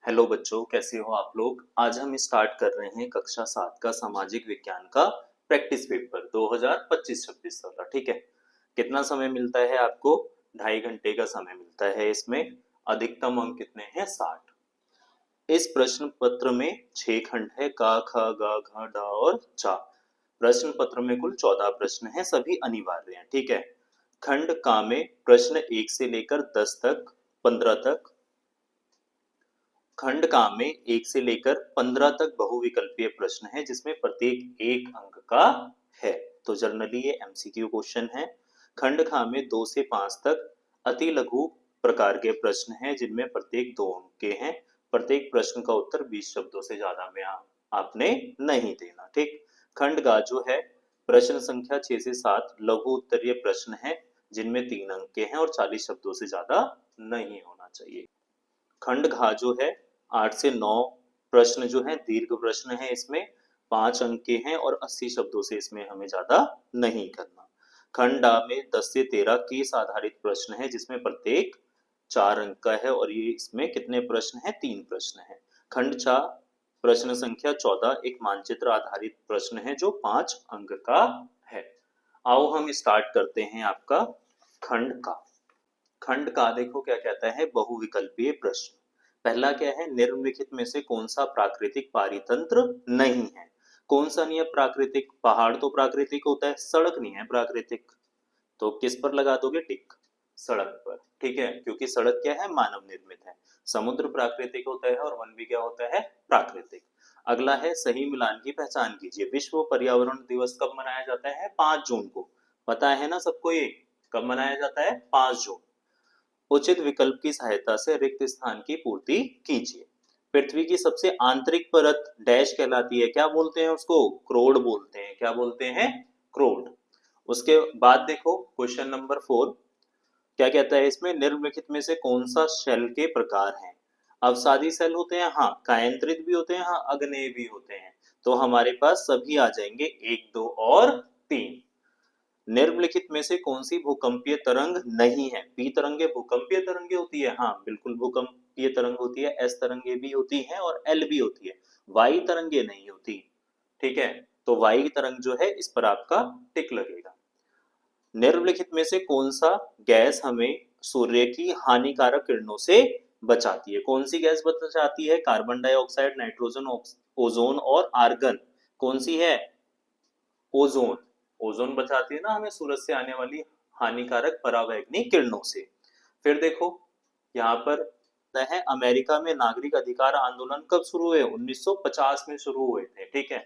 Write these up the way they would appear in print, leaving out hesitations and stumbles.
Hello बच्चों, कैसे हो आप लोग। आज हम स्टार्ट कर रहे हैं कक्षा 7 का सामाजिक विज्ञान का प्रैक्टिस पेपर 2025-26 वाला। ठीक है। कितना समय मिलता है आपको? 2.5 घंटे का समय मिलता है। इसमें अधिकतम अंक कितने हैं? 60। इस प्रश्न पत्र में 6 खंड है, का ख ग घ ढ और चा। प्रश्न पत्र में कुल 14 प्रश्न हैं, सभी अनिवार्य हैं। ठीक है। खंड का में प्रश्न 1 से लेकर 10 तक, 15 तक। खंड का में 1 से लेकर 15 तक बहुविकल्पीय प्रश्न है, जिसमें प्रत्येक 1 अंक का है। तो जनरली ये एमसीक्यू क्वेश्चन है। खंड खा में 2 से 5 तक अति लघु प्रकार के प्रश्न हैं, जिनमें प्रत्येक 2 अंक के हैं। प्रत्येक प्रश्न का उत्तर 20 शब्दों से ज्यादा में आपने नहीं देना। ठीक। खंड गा जो है, प्रश्न संख्या 6 से 7 लघु उत्तरीय प्रश्न है, जिनमें 3 अंक के हैं और 40 शब्दों से ज्यादा नहीं होना चाहिए। खंड घा जो है, 8 से 9 प्रश्न जो है दीर्घ प्रश्न है, इसमें 5 अंक के हैं और 80 शब्दों से इसमें हमें ज्यादा नहीं करना। खंड डा में 10 से 13 केस आधारित प्रश्न है, जिसमें प्रत्येक 4 अंक का है और ये इसमें कितने प्रश्न हैं? 3 प्रश्न हैं। खंड चा प्रश्न संख्या 14 एक मानचित्र आधारित प्रश्न है, जो 5 अंक का है। आओ हम स्टार्ट करते हैं आपका खंड का। खंड का देखो क्या कहता है, बहुविकल्पीय प्रश्न। पहला क्या है, निम्नलिखित में से कौन सा प्राकृतिक पारितंत्र नहीं है? कौन सा नहीं है प्राकृतिक? पहाड़ तो प्राकृतिक होता है, सड़क नहीं है प्राकृतिक। तो किस पर लगा दोगे टिक? सड़क पर। ठीक है, क्योंकि सड़क क्या है? मानव निर्मित है। समुद्र प्राकृतिक होता है और वन भी क्या होता है? प्राकृतिक। अगला है, सही मिलान की पहचान कीजिए। विश्व पर्यावरण दिवस कब मनाया जाता है? 5 जून को। पता है ना सबको ये? कब मनाया जाता है? 5 जून। उचित विकल्प की सहायता से रिक्त स्थान की पूर्ति कीजिए। पृथ्वी की सबसे आंतरिक परत डैश कहलाती है, क्या बोलते हैं उसको? क्रोड बोलते हैं। क्या बोलते हैं? क्रोड। उसके बाद देखो क्वेश्चन नंबर 4 क्या कहता है इसमें, निम्नलिखित में से कौन सा शेल के प्रकार हैं? अवसादी सेल होते हैं, हाँ। कायांतरित भी होते हैं, हाँ। अग्नेय भी होते हैं। तो हमारे पास सभी आ जाएंगे 1, 2 और 3। निम्नलिखित में से कौन सी भूकंपीय तरंग नहीं है? पी तरंगे भूकंपीय तरंगे होती है, हाँ बिल्कुल भूकंपीय तरंग होती है। एस तरंगे भी होती है और एल भी होती है। वाई तरंगे नहीं होती। ठीक है, तो वाई तरंग जो है इस पर आपका टिक लगेगा। निम्नलिखित में से कौन सा गैस हमें सूर्य की हानिकारक किरणों से बचाती है? कौन सी गैस बचाती है? कार्बन डाइऑक्साइड, नाइट्रोजन, ओजोन और आर्गन। कौन सी है? ओजोन। ओजोन बचाती है ना हमें सूरज से आने वाली हानिकारक परावैंगनी किरणों से। फिर देखो यहाँ पर है, अमेरिका में नागरिक अधिकार आंदोलन कब शुरू हुए? 1950 में शुरू हुए थे। ठीक है।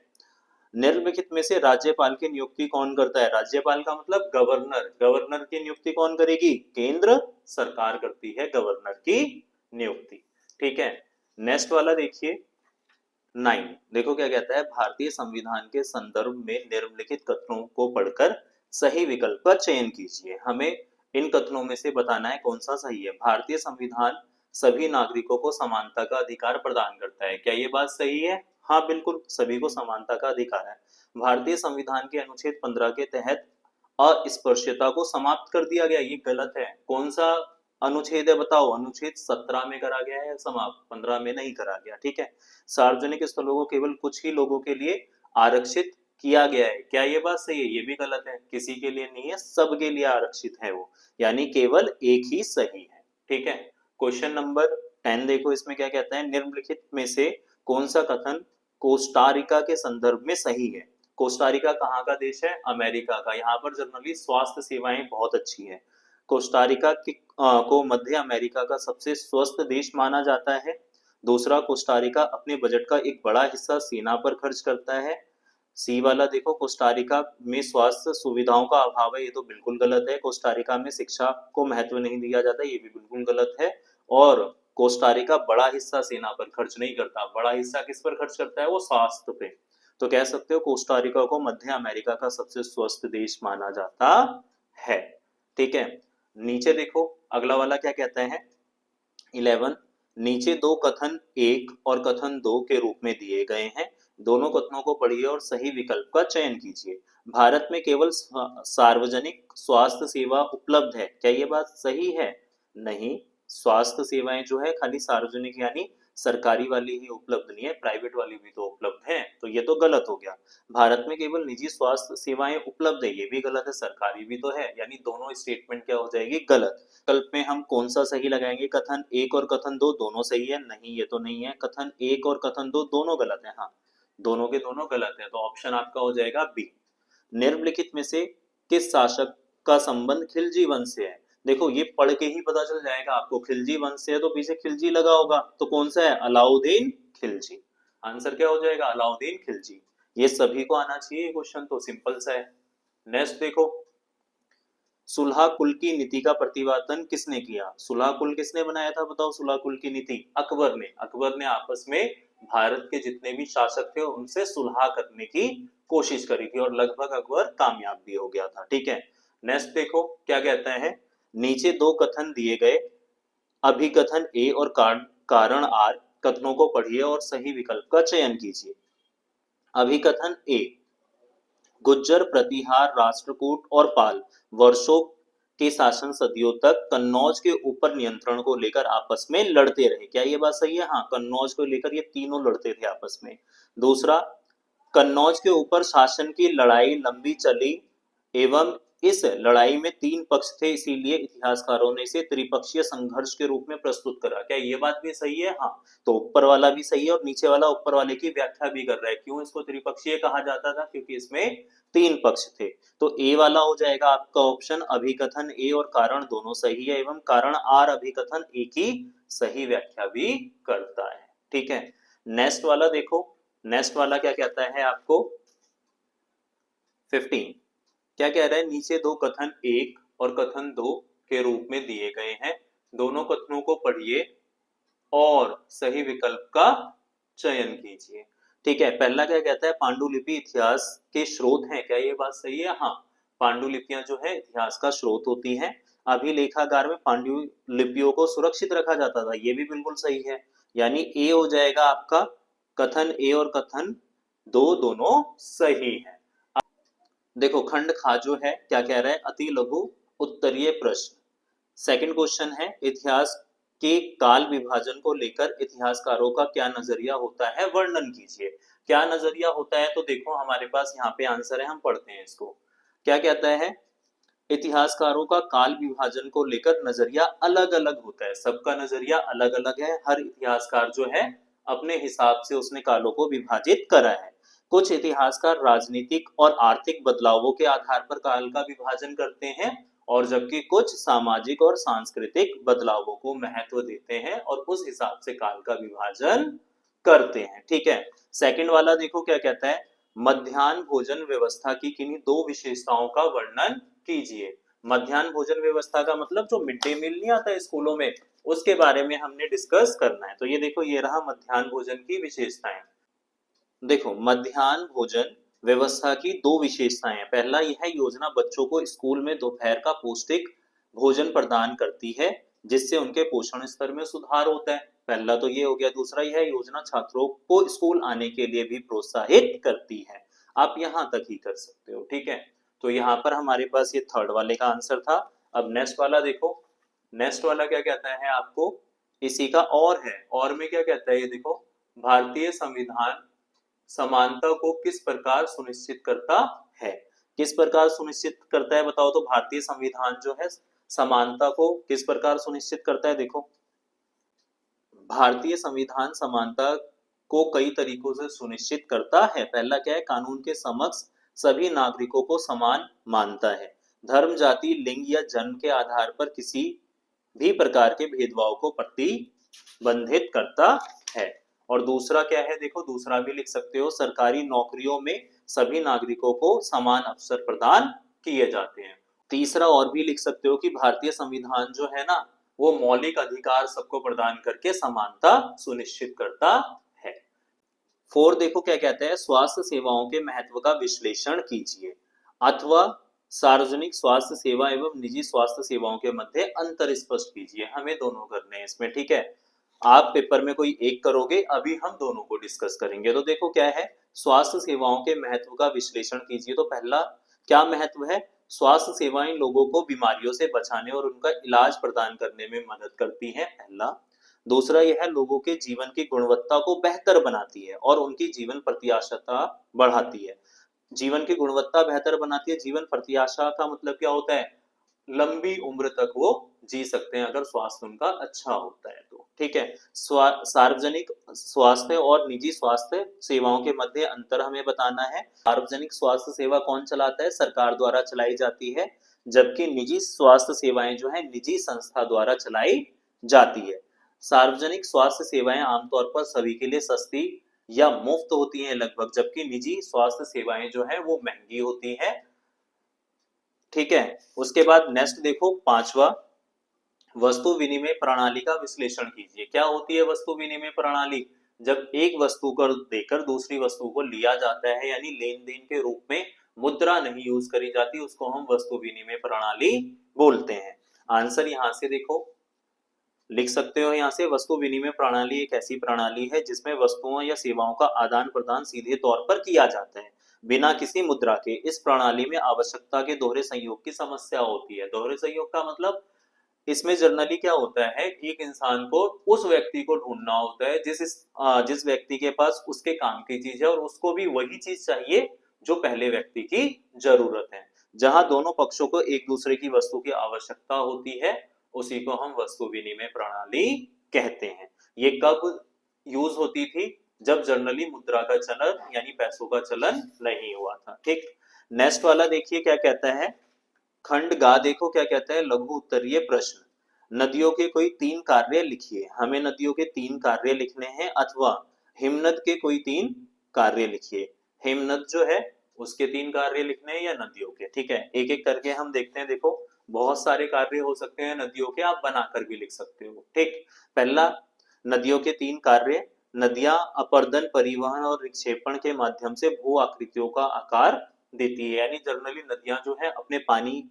निम्नलिखित में से राज्यपाल की नियुक्ति कौन करता है? राज्यपाल का मतलब गवर्नर। गवर्नर की नियुक्ति कौन करेगी? केंद्र सरकार करती है गवर्नर की नियुक्ति। ठीक है। नेक्स्ट वाला देखिए 9। देखो क्या कहता है, भारतीय संविधान के संदर्भ में निम्नलिखित कथनों को पढ़कर सही विकल्प का चयन कीजिए। हमें इन कथनों में से बताना है कौन सा सही है। भारतीय संविधान सभी नागरिकों को समानता का अधिकार प्रदान करता है। क्या ये बात सही है? हाँ बिल्कुल, सभी को समानता का अधिकार है। भारतीय संविधान के अनुच्छेद 15 के तहत अस्पृश्यता को समाप्त कर दिया गया। ये गलत है। कौन सा अनुच्छेद है बताओ? अनुच्छेद 17 में करा गया है समाप्त, 15 में नहीं करा गया। ठीक है। सार्वजनिक स्थलों को केवल कुछ ही लोगों के लिए आरक्षित किया गया है। क्या ये बात सही है? ये भी गलत है। किसी के लिए नहीं है, सबके लिए आरक्षित है वो, यानी केवल एक ही सही है। ठीक है। क्वेश्चन नंबर 10 देखो, इसमें क्या कहता है, निम्नलिखित में से कौन सा कथन कोस्टारिका के संदर्भ में सही है? कोस्टारिका कहाँ का देश है? अमेरिका का। यहाँ पर जनरली स्वास्थ्य सेवाएं बहुत अच्छी है। कोस्टारिका को मध्य अमेरिका का सबसे स्वस्थ देश माना जाता है। दूसरा, कोस्टारिका अपने बजट का एक बड़ा हिस्सा सेना पर खर्च करता है। सी वाला देखो, कोस्टारिका में स्वास्थ्य सुविधाओं का अभाव है। ये तो बिल्कुल गलत है। कोस्टारिका में शिक्षा को महत्व नहीं दिया जाता, ये भी बिल्कुल गलत है। और कोस्टारिका बड़ा हिस्सा सेना पर खर्च नहीं करता। बड़ा हिस्सा किस पर खर्च करता है? वो स्वास्थ्य पे। तो कह सकते हो कोस्टारिका को मध्य अमेरिका का सबसे स्वस्थ देश माना जाता है। ठीक है। नीचे देखो अगला वाला क्या कहता है, 11। नीचे दो कथन 1 और कथन 2 के रूप में दिए गए हैं। दोनों कथनों को पढ़िए और सही विकल्प का चयन कीजिए। भारत में केवल सार्वजनिक स्वास्थ्य सेवा उपलब्ध है। क्या ये बात सही है? नहीं, स्वास्थ्य सेवाएं जो है खाली सार्वजनिक यानी सरकारी वाली ही उपलब्ध नहीं है, प्राइवेट वाली भी तो उपलब्ध है, तो ये तो गलत हो गया। भारत में केवल निजी स्वास्थ्य सेवाएं उपलब्ध है, ये भी गलत है, सरकारी भी तो है, यानी दोनों स्टेटमेंट क्या हो जाएगी, गलत। विकल्प में हम कौन सा सही लगाएंगे, कथन एक और कथन दो दोनों सही है, नहीं ये तो नहीं है, कथन एक और कथन दो दोनों गलत है, हाँ दोनों के दोनों गलत है, तो ऑप्शन आपका हो जाएगा बी। निम्नलिखित में से किस शासक का संबंध खिलजी वंश से है। देखो ये पढ़ के ही पता चल जाएगा आपको, खिलजी वंश से है तो पीछे खिलजी लगा होगा, तो कौन सा है, अलाउद्दीन खिलजी। आंसर क्या हो जाएगा, अलाउद्दीन खिलजी। ये सभी को आना चाहिए, क्वेश्चन तो सिंपल सा है। नेक्स्ट देखो, सुलह कुल की नीति का प्रतिपादन किसने किया। सुलह कुल किसने बनाया था, बताओ सुलह कुल की नीति, अकबर ने। अकबर ने आपस में भारत के जितने भी शासक थे उनसे सुलह करने की कोशिश करी थी और लगभग अकबर कामयाब भी हो गया था, ठीक है। नेक्स्ट देखो क्या कहता है, नीचे दो कथन दिए गए, अभिकथन ए और कारण आर, कथनों को पढ़िए और सही विकल्प का चयन कीजिए। अभिकथन ए, गुज्जर, प्रतिहार, राष्ट्रकूट और पाल वर्षों के शासन सदियों तक कन्नौज के ऊपर नियंत्रण को लेकर आपस में लड़ते रहे। क्या ये बात सही है, हाँ कन्नौज को लेकर ये तीनों लड़ते थे आपस में। दूसरा, कन्नौज के ऊपर शासन की लड़ाई लंबी चली एवं इस लड़ाई में तीन पक्ष थे, इसीलिए इतिहासकारों ने इसे त्रिपक्षीय संघर्ष के रूप में प्रस्तुत करा। क्या ये बात भी सही है, हाँ तो ऊपर वाला भी सही है और नीचे वाला ऊपर वाले की व्याख्या भी कर रहा है, क्यों इसको त्रिपक्षीय कहा जाता था, क्योंकि इसमें तीन पक्ष थे। तो ए वाला हो जाएगा आपका ऑप्शन, अभिकथन ए और कारण दोनों सही है एवं कारण आर अभिकथन ए की सही व्याख्या भी करता है, ठीक है। नेक्स्ट वाला देखो, नेक्स्ट वाला क्या कहता है आपको, 15 क्या कह रहा है, नीचे दो कथन एक और कथन दो के रूप में दिए गए हैं, दोनों कथनों को पढ़िए और सही विकल्प का चयन कीजिए, ठीक है। पहला क्या कहता है, पांडुलिपि इतिहास के स्रोत हैं। क्या ये बात सही है, हाँ पांडुलिपियां जो है इतिहास का स्रोत होती हैं। अभिलेखागार में पांडुलिपियों को सुरक्षित रखा जाता था, ये भी बिल्कुल सही है, यानी ए हो जाएगा आपका, कथन ए और कथन दो दोनों सही है। देखो खंड खा जो है क्या कह रहा है, अति लघु उत्तरीय प्रश्न। सेकंड क्वेश्चन है, इतिहास के काल विभाजन को लेकर इतिहासकारों का क्या नजरिया होता है, वर्णन कीजिए। क्या नजरिया होता है, तो देखो हमारे पास यहाँ पे आंसर है, हम पढ़ते हैं इसको। क्या कहता है, इतिहासकारों का काल विभाजन को लेकर नजरिया अलग अलग होता है, सबका नजरिया अलग अलग है, हर इतिहासकार जो है अपने हिसाब से उसने कालों को विभाजित करा है। कुछ इतिहासकार राजनीतिक और आर्थिक बदलावों के आधार पर काल का विभाजन करते हैं और जबकि कुछ सामाजिक और सांस्कृतिक बदलावों को महत्व देते हैं और उस हिसाब से काल का विभाजन करते हैं, ठीक है। सेकंड वाला देखो क्या कहता है, मध्याह्न भोजन व्यवस्था की किन्हीं दो विशेषताओं का वर्णन कीजिए। मध्याह्न भोजन व्यवस्था का मतलब जो मिड डे मील नहीं आता है स्कूलों में, उसके बारे में हमने डिस्कस करना है। तो ये देखो ये रहा मध्याह्न भोजन की विशेषताएं। देखो मध्याह्न भोजन व्यवस्था की दो विशेषताएं हैं। पहला यह योजना बच्चों को स्कूल में दोपहर का पौष्टिक भोजन प्रदान करती है जिससे उनके पोषण स्तर में सुधार होता है, पहला तो ये हो गया। दूसरा यह योजना छात्रों को स्कूल आने के लिए भी प्रोत्साहित करती है। आप यहाँ तक ही कर सकते हो, ठीक है। तो यहाँ पर हमारे पास ये थर्ड वाले का आंसर था। अब नेक्स्ट वाला देखो, नेक्स्ट वाला क्या कहता है आपको, इसी का और है, और में क्या कहता है ये देखो, भारतीय संविधान समानता को किस प्रकार सुनिश्चित करता है। किस प्रकार सुनिश्चित करता है बताओ, तो भारतीय संविधान जो है समानता को किस प्रकार सुनिश्चित करता है। देखो भारतीय संविधान समानता को कई तरीकों से सुनिश्चित करता है। पहला क्या है, कानून के समक्ष सभी नागरिकों को समान मानता है, धर्म जाति लिंग या जन्म के आधार पर किसी भी प्रकार के भेदभाव को प्रतिबंधित करता है। और दूसरा क्या है, देखो दूसरा भी लिख सकते हो, सरकारी नौकरियों में सभी नागरिकों को समान अवसर प्रदान किए जाते हैं। तीसरा और भी लिख सकते हो कि भारतीय संविधान जो है ना वो मौलिक अधिकार सबको प्रदान करके समानता सुनिश्चित करता है। फोर देखो क्या कहते हैं, स्वास्थ्य सेवाओं के महत्व का विश्लेषण कीजिए अथवा सार्वजनिक स्वास्थ्य सेवा एवं निजी स्वास्थ्य सेवाओं के मध्य अंतर स्पष्ट कीजिए। हमें दोनों करने हैं इसमें, ठीक है। आप पेपर में कोई एक करोगे, अभी हम दोनों को डिस्कस करेंगे। तो देखो क्या है, स्वास्थ्य सेवाओं के महत्व का विश्लेषण कीजिए। तो पहला क्या महत्व है, स्वास्थ्य सेवाएं लोगों को बीमारियों से बचाने और उनका इलाज प्रदान करने में मदद करती हैं, पहला। दूसरा यह लोगों के जीवन की गुणवत्ता को बेहतर बनाती है और उनकी जीवन प्रत्याशा बढ़ाती है। जीवन की गुणवत्ता बेहतर बनाती है। जीवन प्रत्याशा का मतलब क्या होता है? लंबी उम्र तक वो जी सकते हैं अगर स्वास्थ्य उनका अच्छा होता है तो, ठीक है। सार्वजनिक स्वास्थ्य और निजी स्वास्थ्य सेवाओं के मध्य अंतर हमें बताना है। सार्वजनिक स्वास्थ्य सेवा कौन चलाता है? सरकार द्वारा चलाई जाती है, जबकि निजी स्वास्थ्य सेवाएं जो है निजी संस्था द्वारा चलाई जाती है। सार्वजनिक स्वास्थ्य सेवाएं आमतौर पर सभी के लिए सस्ती या मुफ्त होती हैं लगभग, जबकि निजी स्वास्थ्य सेवाएं जो है वो महंगी होती हैं, ठीक है। उसके बाद नेक्स्ट देखो, पांचवा, वस्तु विनिमय प्रणाली का विश्लेषण कीजिए। क्या होती है वस्तु विनिमय प्रणाली? जब एक वस्तु को देकर दूसरी वस्तु को लिया जाता है, यानी लेन देन के रूप में मुद्रा नहीं यूज करी जाती, उसको हम वस्तु विनिमय प्रणाली बोलते हैं। आंसर यहां से देखो लिख सकते हो, यहाँ से वस्तु विनिमय प्रणाली एक ऐसी प्रणाली है जिसमें वस्तुओं या सेवाओं का आदान प्रदान सीधे तौर पर किया जाता है बिना किसी मुद्रा के। इस प्रणाली में आवश्यकता के दोहरे संयोग की समस्या होती है। दोहरे संयोग का मतलब इसमें जनरली क्या होता है, एक इंसान को उस व्यक्ति को ढूंढना होता है जिस व्यक्ति के पास उसके काम की चीज है और उसको भी वही चीज चाहिए जो पहले व्यक्ति की जरूरत है। जहां दोनों पक्षों को एक दूसरे की वस्तु की आवश्यकता होती है, उसी को हम वस्तु विनिमय प्रणाली कहते हैं। ये कब यूज होती थी? जब जनरली मुद्रा का चलन यानी पैसों का चलन नहीं हुआ था, ठीक। नेक्स्ट वाला देखिए क्या कहता है, खंड गा देखो क्या कहता है, लघु उत्तरीय प्रश्न। नदियों के कोई 3 कार्य लिखिए। हमें नदियों के 3 कार्य लिखने हैं, अथवा हिमनद के कोई 3 कार्य लिखिए। हिमनद जो है उसके 3 कार्य लिखने हैं या नदियों के, ठीक है। एक एक करके हम देखते हैं। देखो बहुत सारे कार्य हो सकते हैं नदियों के, आप बनाकर भी लिख सकते हो, ठीक। पहला, नदियों के 3 कार्य। नदियां अपर्दन, परिवहन और निक्षेपण के माध्यम से भू आकृतियों का आकार देती है। यानी जनरली नदियां जो है अपने पानी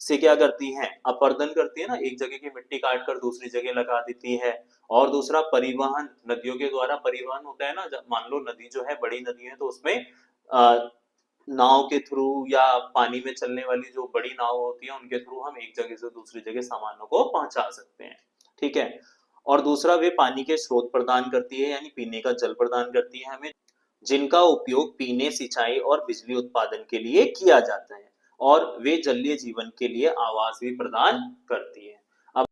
से क्या करती हैं? अपर्दन करती है ना, एक जगह की मिट्टी काट कर दूसरी जगह लगा देती है। और दूसरा परिवहन, नदियों के द्वारा परिवहन होता है ना। मान लो नदी जो है बड़ी नदी है तो उसमें नाव के थ्रू या पानी में चलने वाली जो बड़ी नाव होती है उनके थ्रू हम एक जगह से दूसरी जगह सामानों को पहुंचा सकते हैं, ठीक है। और दूसरा, वे पानी के स्रोत प्रदान करती है, यानी पीने का जल प्रदान करती है हमें, जिनका उपयोग पीने, सिंचाई और बिजली उत्पादन के लिए किया जाता है। और वे जलीय जीवन के लिए आवास भी प्रदान करती है। अब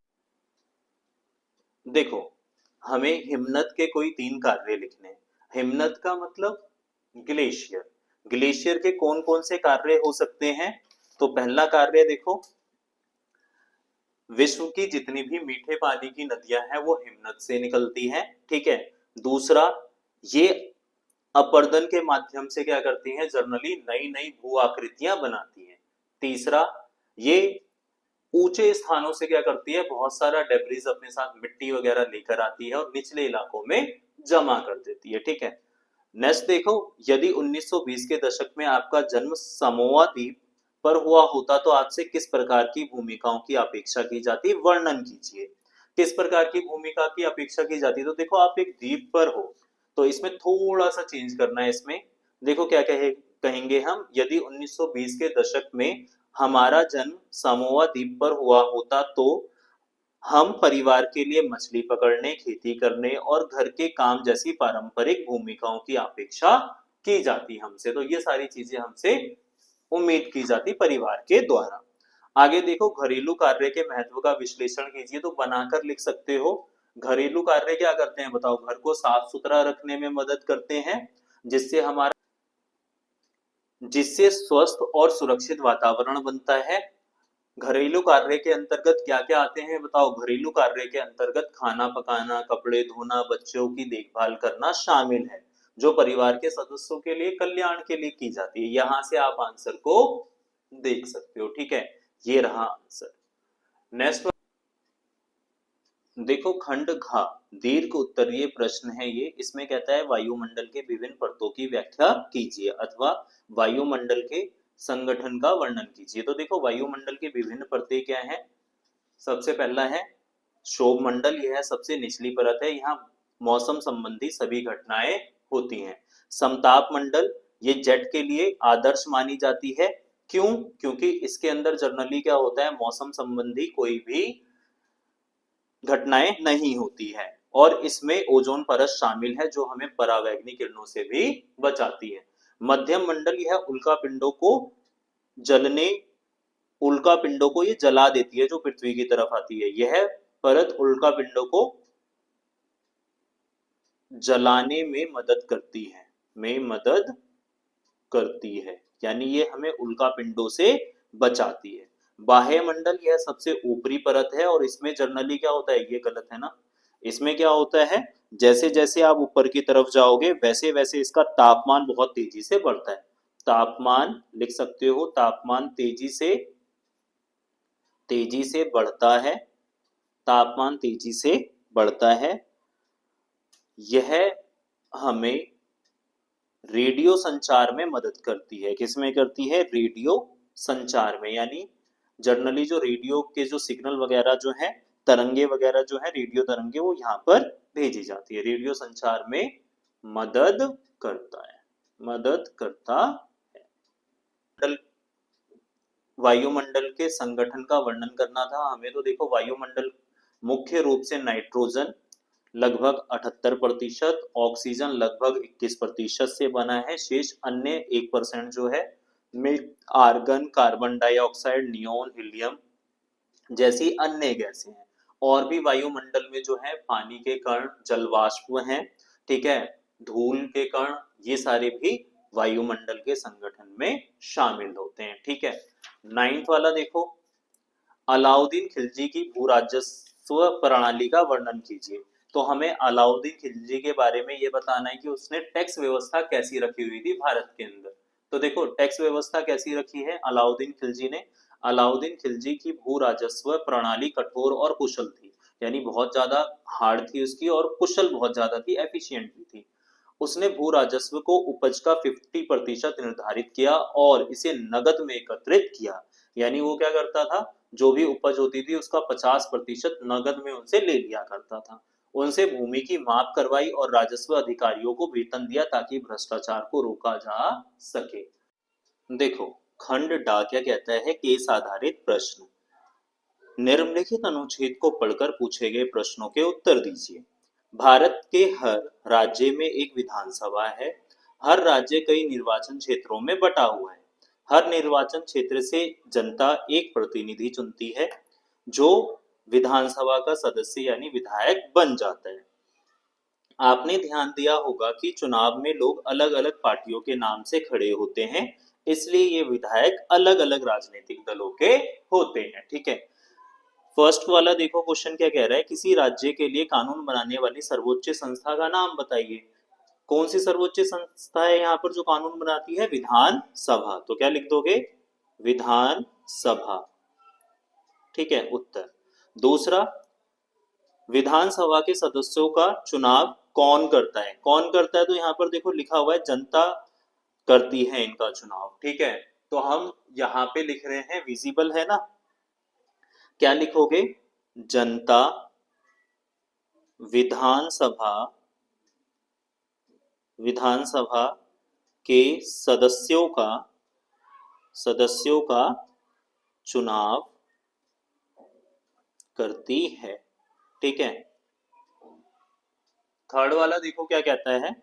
देखो, हमें हिमनद के कोई 3 कार्य लिखने हैं। हिमनद का मतलब ग्लेशियर। ग्लेशियर के कौन कौन से कार्य हो सकते हैं? तो पहला कार्य देखो, विश्व की जितनी भी मीठे पानी की नदियां हैं वो हिमनद से निकलती हैं, ठीक है। दूसरा, ये अपर्दन के माध्यम से क्या करती हैं? जनरली नई नई भू आकृतियां बनाती हैं। तीसरा, ये ऊंचे स्थानों से क्या करती है? बहुत सारा डेब्रिज अपने साथ मिट्टी वगैरह लेकर आती है और निचले इलाकों में जमा कर देती है, ठीक है। नेक्स्ट देखो, यदि 1920 के दशक में आपका जन्म समोआ द्वीप पर हुआ होता तो आपसे किस प्रकार की भूमिकाओं की अपेक्षा की जाती? वर्णन कीजिए। किस प्रकार की भूमिका की अपेक्षा की जाती? तो देखो, आप एक द्वीप पर हो तो इसमें थोड़ा सा चेंज करना है। इसमें देखो क्या कहेंगे हम, यदि 1920 के दशक में हमारा जन्म समोआ द्वीप पर हुआ होता तो हम परिवार के लिए मछली पकड़ने, खेती करने और घर के काम जैसी पारंपरिक भूमिकाओं की अपेक्षा की जाती हमसे। तो ये सारी चीजें हमसे उम्मीद की जाती परिवार के द्वारा। आगे देखो, घरेलू कार्य के महत्व का विश्लेषण कीजिए। तो बनाकर लिख सकते हो। घरेलू कार्य क्या करते हैं बताओ? घर को साफ सुथरा रखने में मदद करते हैं, जिससे स्वस्थ और सुरक्षित वातावरण बनता है। घरेलू कार्य के अंतर्गत क्या क्या आते हैं बताओ? घरेलू कार्य के अंतर्गत खाना पकाना, कपड़े धोना, बच्चों की देखभाल करना शामिल है, जो परिवार के सदस्यों के लिए कल्याण के लिए की जाती है। यहां से आप आंसर को देख सकते हो, ठीक है। ये रहा आंसर। नेक्स्ट देखो, खंड घ, दीर्घ उत्तरीय प्रश्न है ये। इसमें कहता है वायुमंडल के विभिन्न परतों की व्याख्या कीजिए, अथवा वायुमंडल के संगठन का वर्णन कीजिए। तो देखो, वायुमंडल की विभिन्न परतें क्या हैं? सबसे पहला है क्षोभ मंडल। यह सबसे निचली परत है, यहाँ मौसम संबंधी सभी घटनाएं होती हैं। समताप मंडल, ये जेट के लिए आदर्श मानी जाती है। क्यों? क्योंकि इसके अंदर जनरली क्या होता है, मौसम संबंधी कोई भी घटनाएं नहीं होती है, और इसमें ओजोन परत शामिल है जो हमें परावैंगनी किरणों से भी बचाती है। मध्यम मंडल यह उल्कापिंडों को जलने उल्कापिंडों को ये जला देती है जो पृथ्वी की तरफ आती है। यह परत उल्कापिंडों को जलाने में मदद करती है, यानी ये हमें उल्कापिंडों से बचाती है। बाह्य मंडल यह सबसे ऊपरी परत है, और इसमें जनरली क्या होता है, ये गलत है ना, इसमें क्या होता है, जैसे जैसे आप ऊपर की तरफ जाओगे वैसे वैसे इसका तापमान बहुत तेजी से बढ़ता है। तापमान लिख सकते हो, तापमान तेजी से बढ़ता है, तापमान तेजी से बढ़ता है। यह हमें रेडियो संचार में मदद करती है। किसमें करती है? रेडियो संचार में, यानी जनरली जो रेडियो के जो सिग्नल वगैरह जो है, तरंगे वगैरह जो है, रेडियो तरंगे, वो यहाँ पर भेजी जाती है, रेडियो संचार में मदद करता है, वायुमंडल के संगठन का वर्णन करना था हमें। तो देखो, वायुमंडल मुख्य रूप से नाइट्रोजन लगभग 78%, ऑक्सीजन लगभग 21% से बना है। शेष अन्य 1% जो है में argon, carbon dioxide, neon, helium जैसी अन्य गैसें हैं। और भी वायुमंडल में जो है पानी के कण, जलवाष्प हैं, ठीक है, धूल के कण, ये सारे भी वायुमंडल के संगठन में शामिल होते हैं। ठीक है, 9th वाला देखो, अलाउद्दीन खिलजी की भू राजस्व प्रणाली का वर्णन कीजिए। तो हमें अलाउद्दीन खिलजी के बारे में ये बताना है कि उसने टैक्स व्यवस्था कैसी रखी हुई थी भारत के अंदर। तो देखो, टैक्स व्यवस्था कैसी रखी है अलाउद्दीन खिलजी ने। अलाउद्दीन खिलजी की भू राजस्व प्रणाली कठोर और कुशल थी, यानी बहुत ज्यादा हार्ड थी उसकी, और कुशल बहुत ज्यादा थी, एफिशिएंट भी थी। उसने भू राजस्व को उपज का 50% निर्धारित किया और इसे नगद में एकत्रित किया। यानी वो क्या करता था, जो भी उपज होती थी उसका 50% नगद में उनसे ले लिया करता था। उनसे भूमि की माप करवाई और राजस्व अधिकारियों को वेतन दिया ताकि भ्रष्टाचार को रोका जा सके। देखो, खंड डा क्या कहता है, केस आधारित प्रश्न। निम्नलिखित अनुच्छेद को पढ़कर पूछे गए प्रश्नों के उत्तर दीजिए। भारत के हर राज्य में एक विधानसभा है। हर राज्य कई निर्वाचन क्षेत्रों में बटा हुआ है। हर निर्वाचन क्षेत्र से जनता एक प्रतिनिधि चुनती है जो विधानसभा का सदस्य यानी विधायक बन जाता है। आपने ध्यान दिया होगा कि चुनाव में लोग अलग अलग पार्टियों के नाम से खड़े होते हैं, इसलिए ये विधायक अलग अलग राजनीतिक दलों के होते हैं। ठीक है, फर्स्ट वाला देखो, क्वेश्चन क्या कह रहा है, किसी राज्य के लिए कानून बनाने वाली सर्वोच्च संस्था का नाम बताइए। कौन सी सर्वोच्च संस्था है यहाँ पर जो कानून बनाती है? विधान सभा। तो क्या लिख दोगे? विधान सभा। ठीक है, उत्तर। दूसरा, विधानसभा के सदस्यों का चुनाव कौन करता है? कौन करता है? तो यहाँ पर देखो लिखा हुआ है जनता करती है इनका चुनाव। ठीक है, तो हम यहाँ पे लिख रहे हैं, विजिबल है ना, क्या लिखोगे? जनता विधानसभा के सदस्यों का चुनाव करती है। ठीक है, थर्ड वाला देखो क्या कहता है,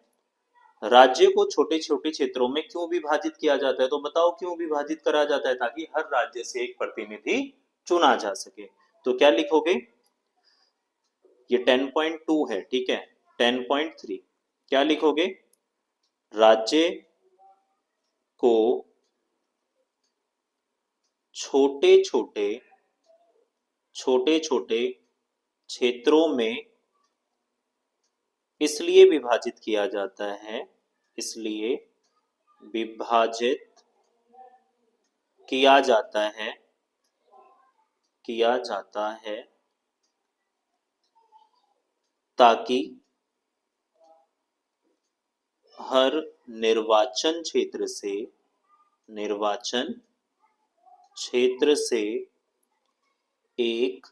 राज्य को छोटे छोटे क्षेत्रों में क्यों विभाजित किया जाता है? तो बताओ क्यों विभाजित करा जाता है? ताकि हर राज्य से एक प्रतिनिधि चुना जा सके। तो क्या लिखोगे? ये 10.2 है। ठीक है, 10.3 क्या लिखोगे? राज्य को छोटे छोटे क्षेत्रों में इसलिए विभाजित किया जाता है, इसलिए विभाजित किया जाता है ताकि हर निर्वाचन क्षेत्र से एक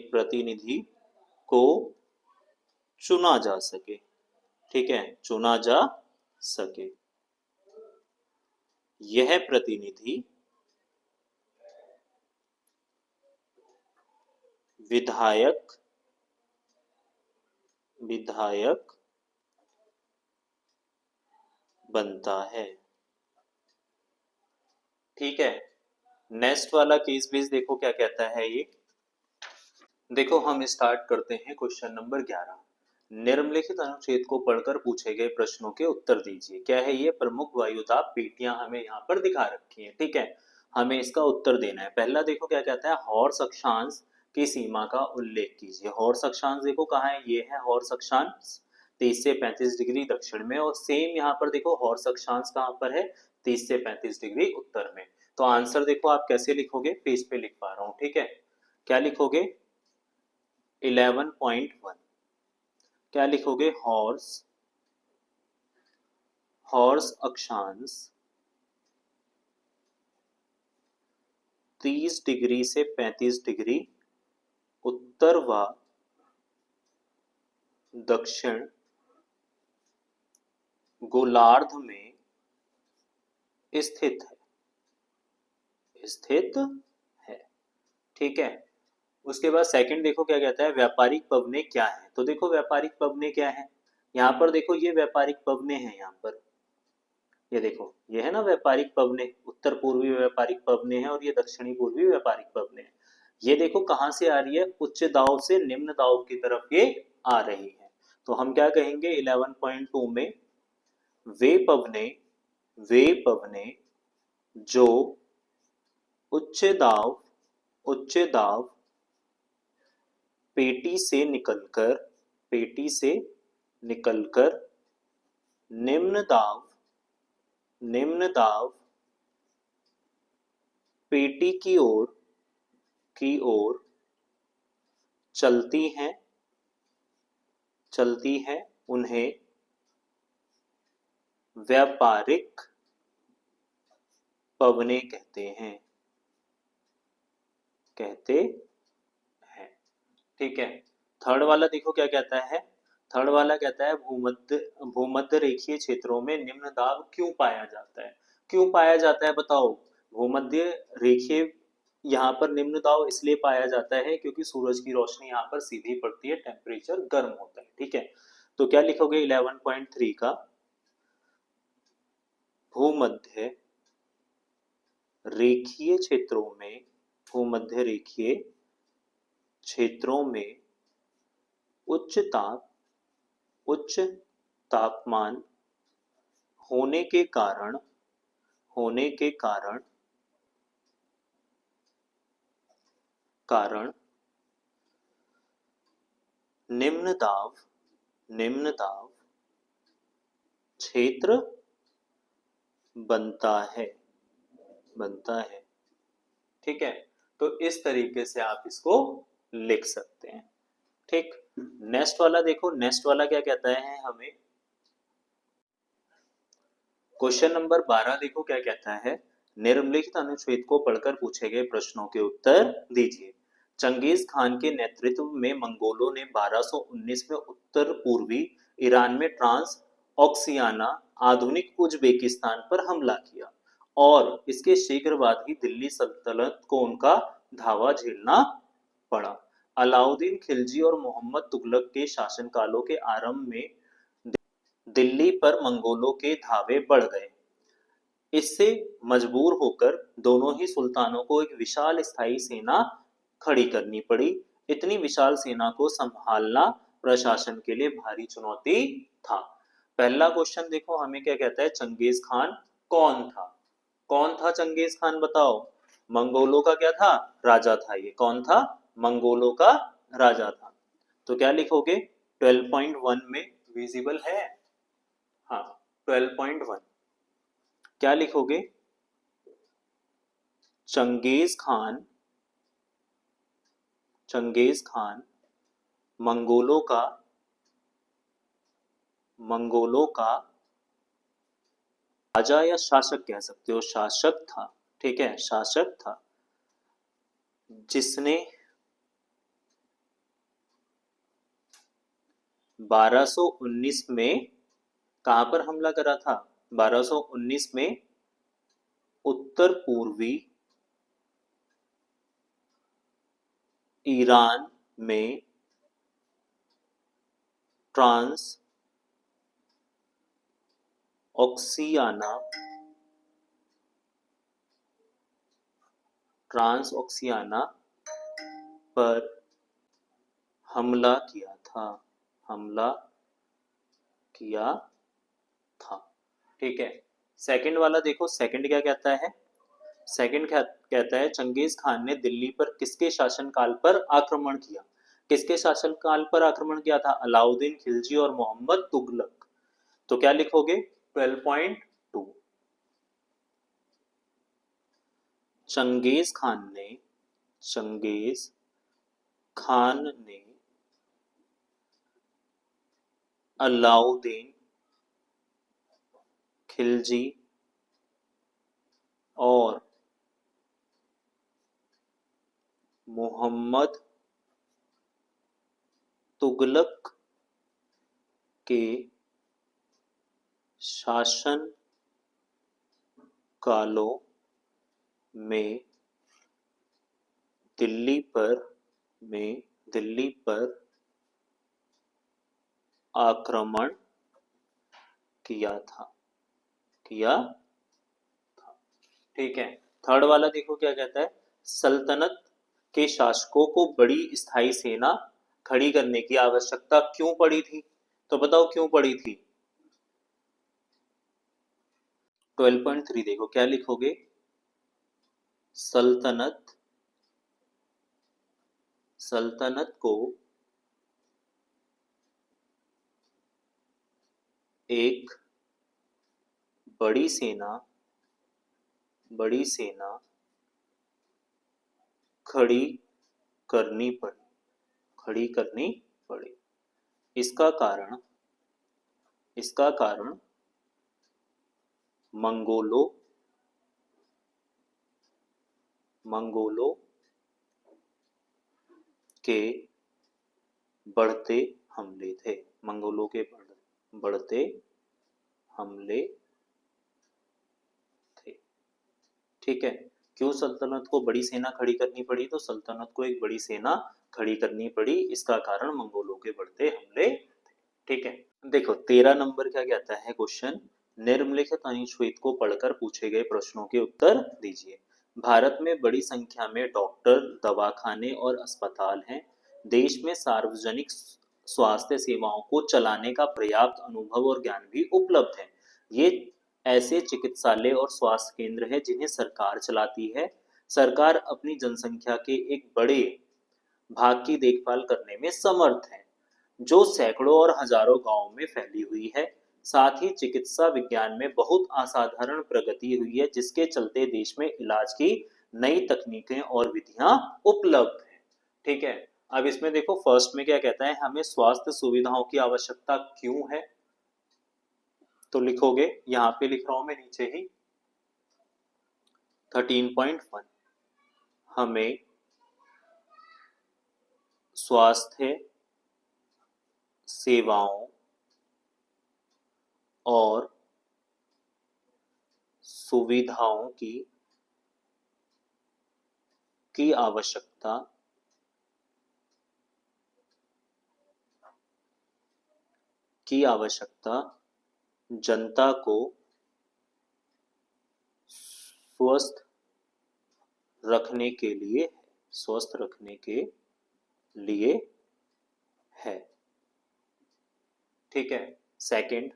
प्रतिनिधि को चुना जा सके। ठीक है, चुना जा सके। यह प्रतिनिधि विधायक बनता है। ठीक है, नेक्स्ट वाला केस बेस देखो क्या कहता है ये। देखो हम स्टार्ट करते हैं क्वेश्चन नंबर 11। निम्नलिखित अनुच्छेद को पढ़कर पूछे गए प्रश्नों के उत्तर दीजिए। क्या है ये? प्रमुख वायुदाब पेटियां हमें यहाँ पर दिखा रखी हैं। ठीक है, हमें इसका उत्तर देना है। पहला देखो क्या कहता है, हॉर्स अक्षांश की सीमा का उल्लेख कीजिए। हॉर्स अक्षांश देखो कहाँ है, ये है हॉर्स अक्षांश 30 से 35 डिग्री दक्षिण में, और सेम यहाँ पर देखो हॉर्स अक्षांश कहाँ पर है, 30 से 35 डिग्री उत्तर में। तो आंसर देखो आप कैसे लिखोगे, पेज पे लिख पा रहा हूँ। ठीक है, क्या लिखोगे? 11.1 क्या लिखोगे? हॉर्स अक्षांश 30 डिग्री से 35 डिग्री उत्तर व दक्षिण गोलार्ध में स्थित है। ठीक है, उसके बाद सेकंड देखो क्या कहता है, व्यापारिक पवने क्या है। तो देखो व्यापारिक पवने क्या है, यहाँ पर देखो ये व्यापारिक पवने हैं। यहाँ पर ये देखो, ये है ना व्यापारिक पवने, उत्तर पूर्वी व्यापारिक पवने हैं और ये दक्षिणी पूर्वी व्यापारिक पवने हैं। ये देखो कहां से आ रही है, उच्च दाब से निम्न दाब की तरफ ये आ रही है। तो हम क्या कहेंगे 11.2 में, वे पवने जो उच्च दाब पेटी से निकलकर निम्न दाब पेटी की ओर चलती हैं, उन्हें व्यापारिक पवने कहते हैं। ठीक है, थर्ड वाला देखो क्या कहता है। थर्ड वाला कहता है भूमध्य रेखीय क्षेत्रों में निम्न दाब क्यों पाया जाता है। क्यों पाया जाता है बताओ? भूमध्य रेखीय यहाँ पर निम्न दाब इसलिए पाया जाता है क्योंकि सूरज की रोशनी यहाँ पर सीधी पड़ती है, टेम्परेचर गर्म होता है। ठीक है, तो क्या लिखोगे 11.3 का, भूमध्य रेखीय क्षेत्रों में उच्च तापमान होने के कारण निम्न दाब क्षेत्र बनता है। ठीक है, तो इस तरीके से आप इसको लिख सकते हैं। ठीक, नेक्स्ट वाला देखो, नेक्स्ट वाला क्या कहता है हमें, क्वेश्चन नंबर 12 देखो क्या कहता है। निम्नलिखित अनुच्छेद को पढ़कर पूछे गए प्रश्नों के उत्तर दीजिए। चंगेज खान के नेतृत्व में मंगोलों ने 1219 में उत्तर पूर्वी ईरान में ट्रांस ऑक्सियाना आधुनिक उज्बेकिस्तान पर हमला किया, और इसके शीघ्र बाद ही दिल्ली सल्तनत को उनका धावा झेलना पड़ा। अलाउद्दीन खिलजी और मोहम्मद तुगलक के शासनकालों के आरंभ में दिल्ली पर मंगोलों के धावे बढ़ गए। इससे मजबूर होकर दोनों ही सुल्तानों को एक विशाल स्थायी सेना खड़ी करनी पड़ी। इतनी विशाल सेना को संभालना प्रशासन के लिए भारी चुनौती था। पहला क्वेश्चन देखो हमें क्या कहता है, चंगेज खान कौन था चंगेज खान बताओ? मंगोलों का क्या था? राजा था। ये कौन था? मंगोलों का राजा था। तो क्या लिखोगे 12.1 में, विजिबल है? हाँ, 12.1 क्या लिखोगे? चंगेज खान मंगोलों का राजा या शासक कह सकते हो, शासक था। ठीक है, शासक था, जिसने 1219 में कहां पर हमला करा था? 1219 में उत्तर पूर्वी ईरान में ट्रांस ऑक्सियाना पर हमला किया था। ठीक है, सेकंड वाला देखो, सेकंड क्या कहता है? सेकंड क्या कहता है? चंगेज खान ने दिल्ली पर किसके शासनकाल पर आक्रमण किया? किसके शासनकाल पर आक्रमण किया था? अलाउद्दीन खिलजी और मोहम्मद तुगलक। तो क्या लिखोगे? 12.2। चंगेज खान ने अलाउद्दीन खिलजी और मोहम्मद तुगलक के शासन कालों में दिल्ली पर आक्रमण किया था। ठीक है, थर्ड वाला देखो क्या कहता है? सल्तनत के शासकों को बड़ी स्थायी सेना खड़ी करने की आवश्यकता क्यों पड़ी थी? तो बताओ क्यों पड़ी थी? 12.3 देखो क्या लिखोगे? सल्तनत को एक बड़ी सेना खड़ी करनी पड़ी। इसका कारण मंगोलों के बढ़ते हमले थे। ठीक है, क्यों सल्तनत को बड़ी सेना खड़ी करनी पड़ी? तो सल्तनत को एक बड़ी सेना खड़ी करनी पड़ी, इसका कारण मंगोलों के बढ़ते हमले। ठीक है, देखो 13 नंबर क्या कहता है क्वेश्चन? निम्नलिखित अनुच्छेद को पढ़कर पूछे गए प्रश्नों के उत्तर दीजिए। भारत में बड़ी संख्या में डॉक्टर, दवाखाने और अस्पताल हैं। देश में सार्वजनिक स्वास्थ्य सेवाओं को चलाने का पर्याप्त अनुभव और ज्ञान भी उपलब्ध है। ये ऐसे चिकित्सालय और स्वास्थ्य केंद्र हैं जिन्हें सरकार चलाती है। सरकार अपनी जनसंख्या के एक बड़े भाग की देखभाल करने में समर्थ है, जो सैकड़ों और हजारों गांवों में फैली हुई है। साथ ही चिकित्सा विज्ञान में बहुत असाधारण प्रगति हुई है, जिसके चलते देश में इलाज की नई तकनीकें और विधियां उपलब्ध हैं। ठीक है, अब इसमें देखो फर्स्ट में क्या कहता है? हमें स्वास्थ्य सुविधाओं की आवश्यकता क्यों है? तो लिखोगे, यहाँ पे लिख रहा हूं मैं नीचे ही 13.1, हमें स्वास्थ्य सेवाओं और सुविधाओं की आवश्यकता जनता को स्वस्थ रखने के लिए है। ठीक है, सेकंड,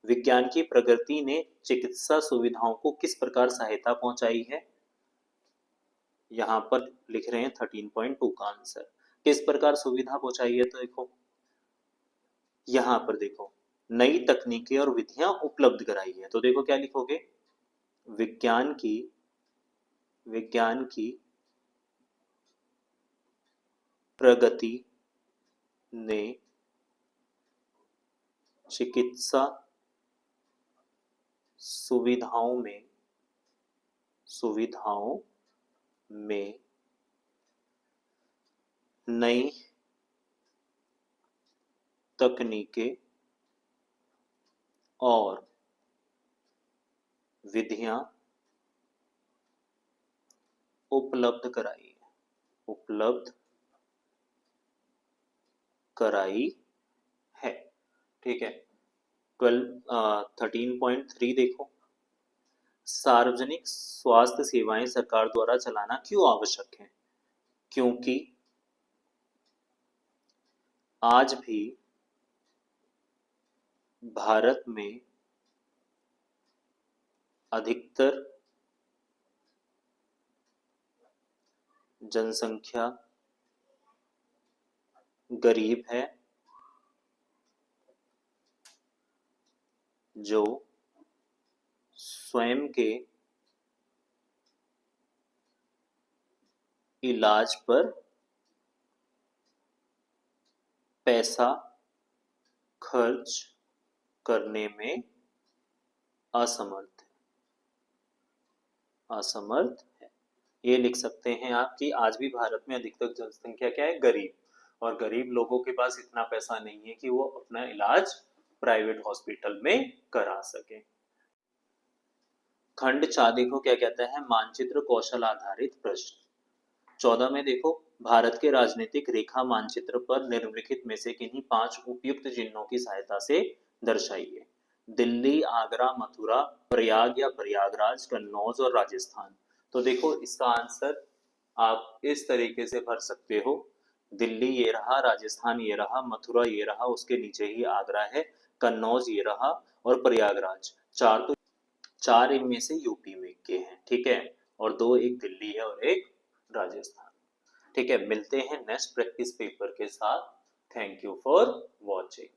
विज्ञान की प्रगति ने चिकित्सा सुविधाओं को किस प्रकार सहायता पहुंचाई है? यहां पर लिख रहे हैं 13.2 का आंसर। किस प्रकार सुविधा पहुंचाई है? तो देखो यहां पर देखो, नई तकनीकें और विधियां उपलब्ध कराई है। तो देखो क्या लिखोगे? विज्ञान की प्रगति ने चिकित्सा सुविधाओं में नई तकनीकें और विधियां उपलब्ध कराई है, उपलब्ध कराई है। ठीक है। 13.3 देखो, सार्वजनिक स्वास्थ्य सेवाएं सरकार द्वारा चलाना क्यों आवश्यक है? क्योंकि आज भी भारत में अधिकतर जनसंख्या गरीब है, जो स्वयं के इलाज पर पैसा खर्च करने में असमर्थ है। ये लिख सकते हैं आप कि आज भी भारत में अधिकतर जनसंख्या क्या है? गरीब, और गरीब लोगों के पास इतना पैसा नहीं है कि वो अपना इलाज प्राइवेट हॉस्पिटल में करा सके। खंड 4 देखो क्या कहता है, मानचित्र कौशल आधारित प्रश्न। 14 में देखो, भारत के राजनीतिक रेखा मानचित्र पर निम्नलिखित में से किन्हीं 5 उपयुक्त चिन्हों की सहायता से दर्शाइए। दिल्ली, आगरा, मथुरा, प्रयाग या प्रयागराज, कन्नौज और राजस्थान। तो देखो इसका आंसर आप इस तरीके से भर सकते हो, दिल्ली ये रहा, राजस्थान ये रहा, मथुरा ये रहा, उसके नीचे ही आगरा है, कन्नौज ये रहा और प्रयागराज। चार इनमें से यूपी में के हैं। ठीक है, और 2 एक दिल्ली है और एक राजस्थान। ठीक है, मिलते हैं नेक्स्ट प्रैक्टिस पेपर के साथ। Thank you for watching.